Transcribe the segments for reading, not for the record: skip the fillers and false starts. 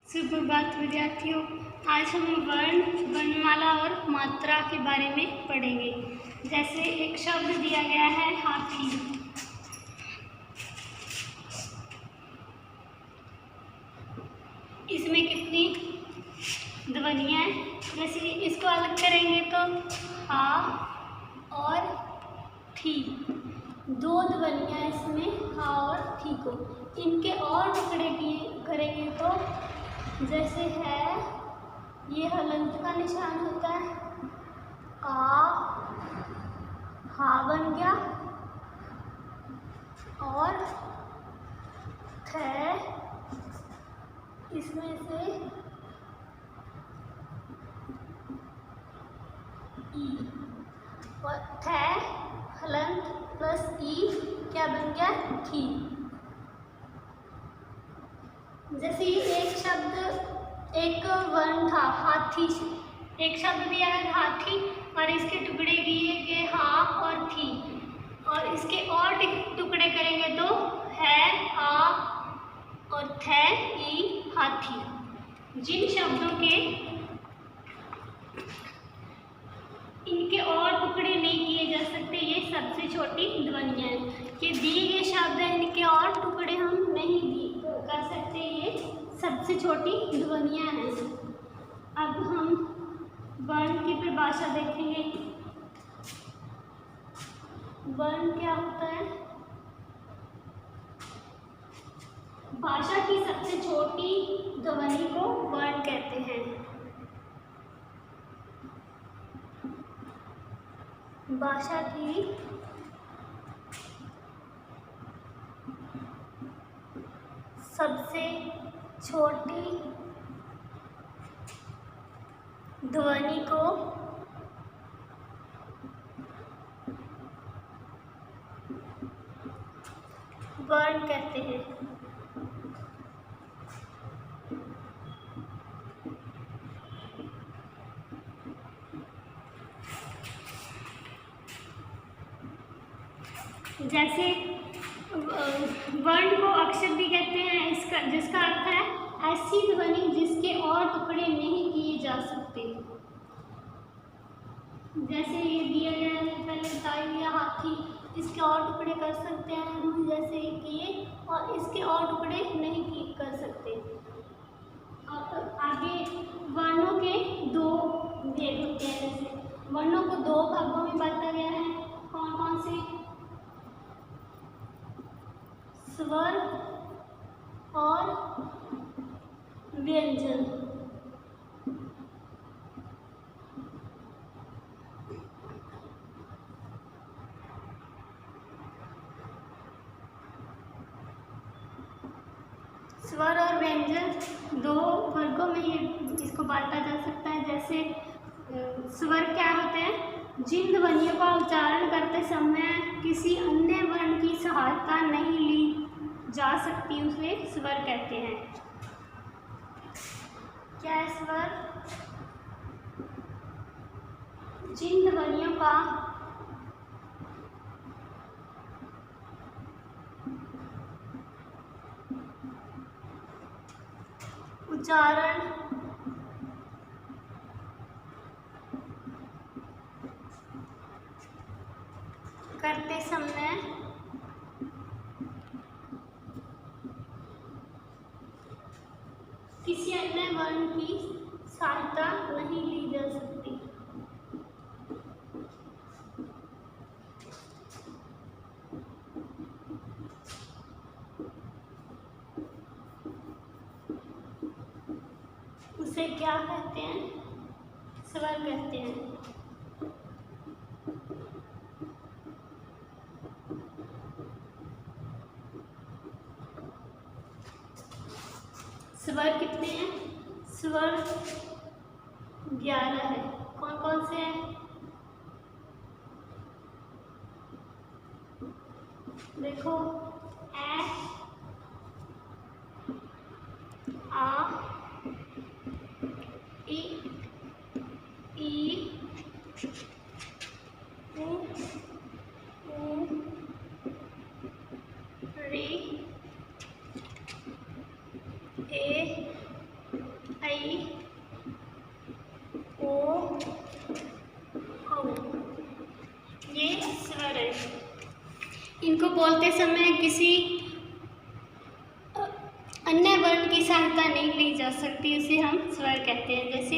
सुप्रभात विद्यार्थियों, आज हम वर्ण, वर्णमाला और मात्रा के बारे में पढ़ेंगे। जैसे एक शब्द दिया गया है हाथी। इसमें कितनी ध्वनियाँ हैं? जैसे इसको अलग करेंगे तो हा और थी, दो ध्वनियाँ इसमें हा और थी को। इनके और टुकड़े करेंगे तो जैसे है ये हलंत का निशान होता है, आ हा बन गया और थ इसमें से ई और थ हलंत प्लस ई क्या बन गया थी। जैसे एक शब्द एक वर्ण था हाथी, एक शब्द दिया है हाथी और इसके टुकड़े दिए गए हा और थी, और इसके और टुकड़े करेंगे तो है आ और थ ई हाथी। जिन शब्दों के इनके और टुकड़े नहीं किए जा सकते ये सबसे छोटी ध्वनियाँ हैं। ये दिए गए शब्द हैं, इनके और टुकड़े हम नहीं कर सकते, ये सबसे छोटी ध्वनियाँ हैं। अब हम वर्ण की परिभाषा देखेंगे। वर्ण क्या होता है? भाषा की सबसे छोटी ध्वनि को वर्ण कहते हैं। भाषा की सबसे छोटी ध्वनि को वर्ण कहते हैं। जैसे वर्ण को अक्षर भी कहते हैं, इसका जिसका अर्थ है ऐसी ध्वनि जिसके और टुकड़े नहीं किए जा सकते। जैसे ये दिया गया है, पहले बताया गया हाथी, इसके और टुकड़े कर सकते हैं हम, जैसे किए, और इसके और टुकड़े नहीं कर सकते। और आगे वर्णों के दो भेद होते हैं। जैसे वर्णों को दो भागों में बांटा गया है। कौन कौन से? स्वर और व्यंजन। स्वर और व्यंजन दो वर्गों में इसको बांटा जा सकता है। जैसे स्वर क्या होते हैं? जिन ध्वनियों का उच्चारण करते समय किसी अन्य वर्ण की सहायता नहीं ली जा सकती उसे स्वर कहते हैं। क्या है स्वर? जिन ध्वनियों का उच्चारण करते समय किसी अन्य वर्ण की सहायता नहीं ली जा सकती। उसे क्या कहते हैं? स्वर कहते हैं। स्वर कितने हैं? स्वर 11 है। कौन कौन से हैं? देखो, ए, आ, ई, उ, रे, ए, बोलते समय किसी अन्य वर्ण की सहायता नहीं ली जा सकती, उसे हम स्वर कहते हैं। जैसे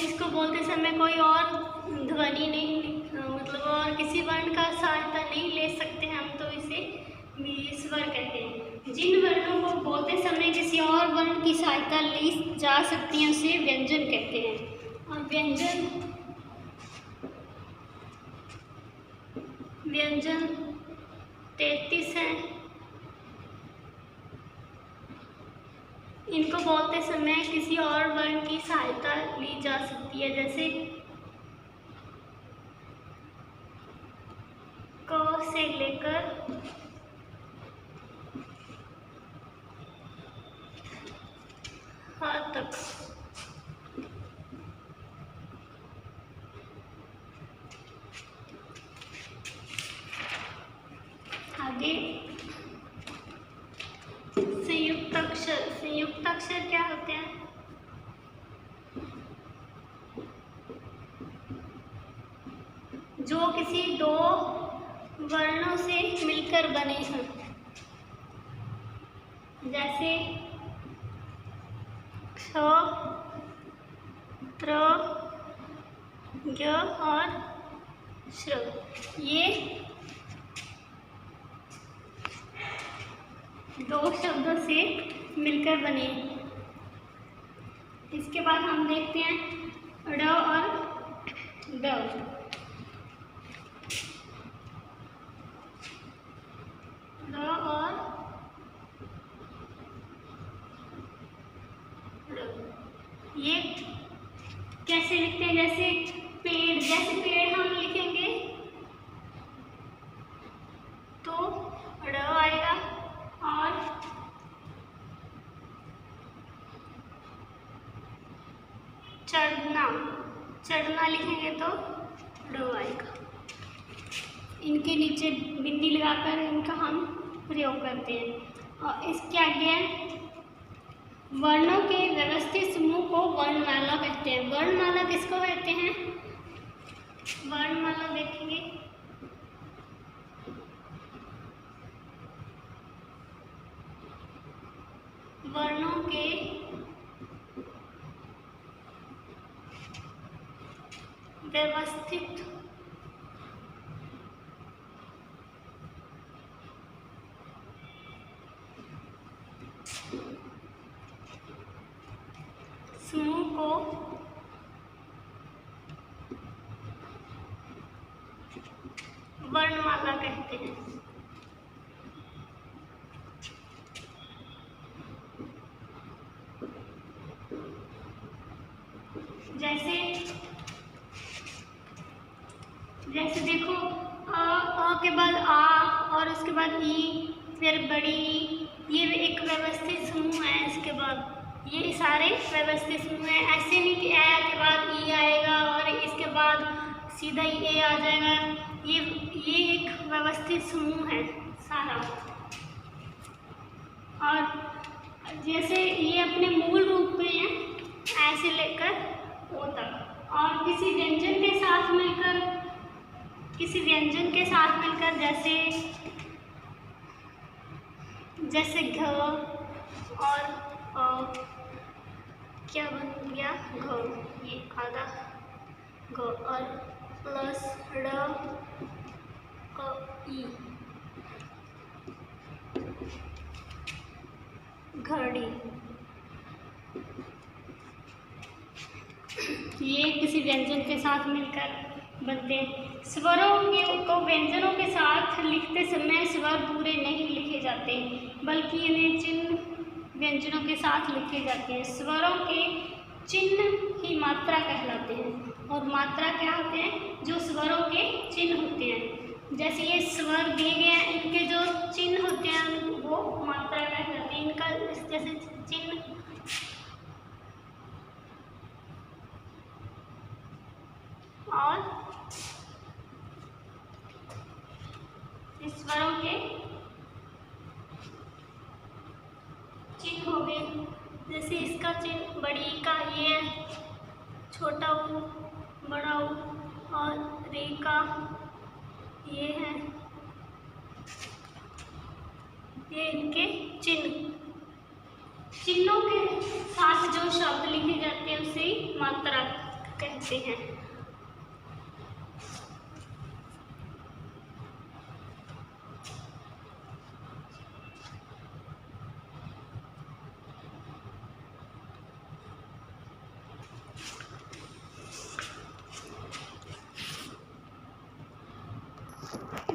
इसको बोलते समय कोई और ध्वनि नहीं, मतलब और किसी वर्ण का सहायता नहीं ले सकते हम, तो इसे स्वर कहते हैं। जिन वर्णों को बोलते समय किसी और वर्ण की सहायता ली जा सकती है उसे व्यंजन कहते हैं। और व्यंजन 33 हैं। इनको बोलते समय किसी और वर्ण की सहायता ली जा सकती है, जैसे क से लेकर ह तक। आगे संयुक्त अक्षर। संयुक्त अक्षर क्या होते हैं? जो किसी दो वर्णों से मिलकर बने हैं, जैसे क्ष, त्र, ज्ञ और श्र। ये दो शब्दों से मिलकर बने। इसके बाद हम देखते हैं ड और ड। ड और ड, ये कैसे लिखते हैं? जैसे पेड़, जैसे पेड़ हम लिखेंगे तो ड आएगा, और चढ़ना, चढ़ना लिखेंगे तो ड आएगा। इनके नीचे बिंदी लगाकर इनका हम प्रयोग करते हैं। और इसके आगे वर्णों के व्यवस्थित समूह को वर्णमाला कहते हैं। वर्णमाला किसको कहते हैं? वर्णमाला देखेंगे वर्णों के व्यवस्थित समूह को वर्णमाला कहते हैं। जैसे देखो अ के बाद आ और उसके बाद ई, फिर बड़ी ई, ये एक व्यवस्थित समूह है। इसके बाद ये सारे व्यवस्थित समूह हैं। ऐसे नहीं कि ए के बाद ई आएगा और इसके बाद सीधा ही ए आ जाएगा। ये एक व्यवस्थित समूह है सारा। और जैसे ये अपने मूल रूप में है, ऐसे लेकर ओ तक। और किसी व्यंजन के साथ मिलकर जैसे घ और क्या बन गया? घ, ये आधा घ, और प्लस ड़ ई, घड़ी। ये किसी व्यंजन के साथ मिलकर बनते हैं। स्वरों को व्यंजनों के साथ लिखते समय स्वर पूरे नहीं लिखे जाते, बल्कि इन्हें चिन्ह व्यंजनों के साथ लिखे जाते हैं। स्वरों के चिन्ह ही मात्रा कहलाते हैं। और मात्रा क्या होते हैं? जो स्वरों के चिन्ह होते हैं। जैसे ये स्वर दिए गए हैं, इनके जो चिन्ह होते हैं वो मात्रा कहलाते हैं। इनका जैसे चिन्ह और स्वरों के चिन्ह हो गए। जैसे इसका चिन्ह बड़ी का ये है, छोटा ऊ, बड़ा ऊ, और रे का ये है, ये इनके चिन्ह, चिन्हों के साथ जो शब्द लिखे जाते हैं उसे मात्रा कहते हैं।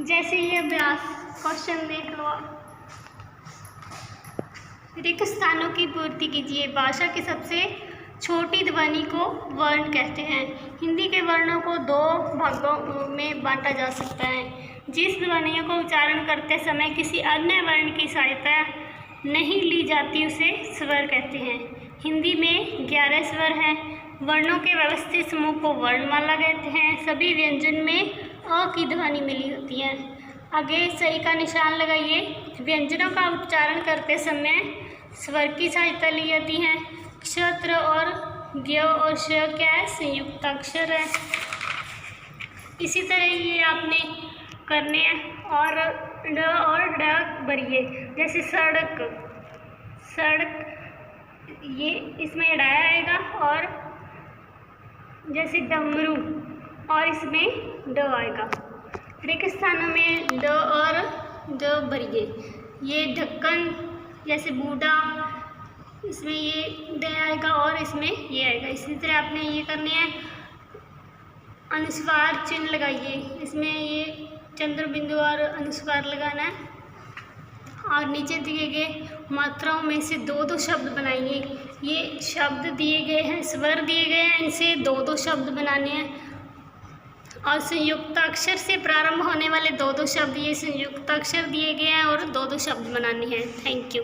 जैसे ये अभ्यास क्वेश्चन देख लो, रिक्त स्थानों की पूर्ति कीजिए। भाषा की सबसे छोटी ध्वनि को वर्ण कहते हैं। हिंदी के वर्णों को दो भागों में बांटा जा सकता है। जिस ध्वनियों को उच्चारण करते समय किसी अन्य वर्ण की सहायता नहीं ली जाती उसे स्वर कहते हैं। हिंदी में 11 स्वर हैं। वर्णों के व्यवस्थित समूह को वर्णमाला कहते हैं। सभी व्यंजन में अ की ध्वनि मिली होती है। आगे सही का निशान लगाइए। व्यंजनों का उच्चारण करते समय स्वर की सहायता ली जाती है। क्षत्र और ज्ञ और श क्या है? संयुक्त अक्षर है। इसी तरह ये आपने करने हैं और ड भरिए। जैसे सड़क, सड़क ये इसमें डाया आएगा, और जैसे डमरू और इसमें ड आएगा। रिक्त स्थानों में ड और ड भरिए। ये ढक्कन, जैसे बूढ़ा, इसमें ये ड आएगा और इसमें ये आएगा। इसी तरह आपने ये करने हैं। अनुस्वार चिन्ह लगाइए। इसमें ये चंद्र बिंदु और अनुस्वार लगाना है, और नीचे दिए गए मात्राओं में से दो दो शब्द बनाइए। ये शब्द दिए गए हैं, स्वर दिए गए हैं, इनसे दो दो शब्द बनाने हैं। और संयुक्त अक्षर से प्रारंभ होने वाले दो दो शब्द, ये संयुक्त अक्षर दिए गए हैं और दो दो शब्द बनाने हैं। Thank you.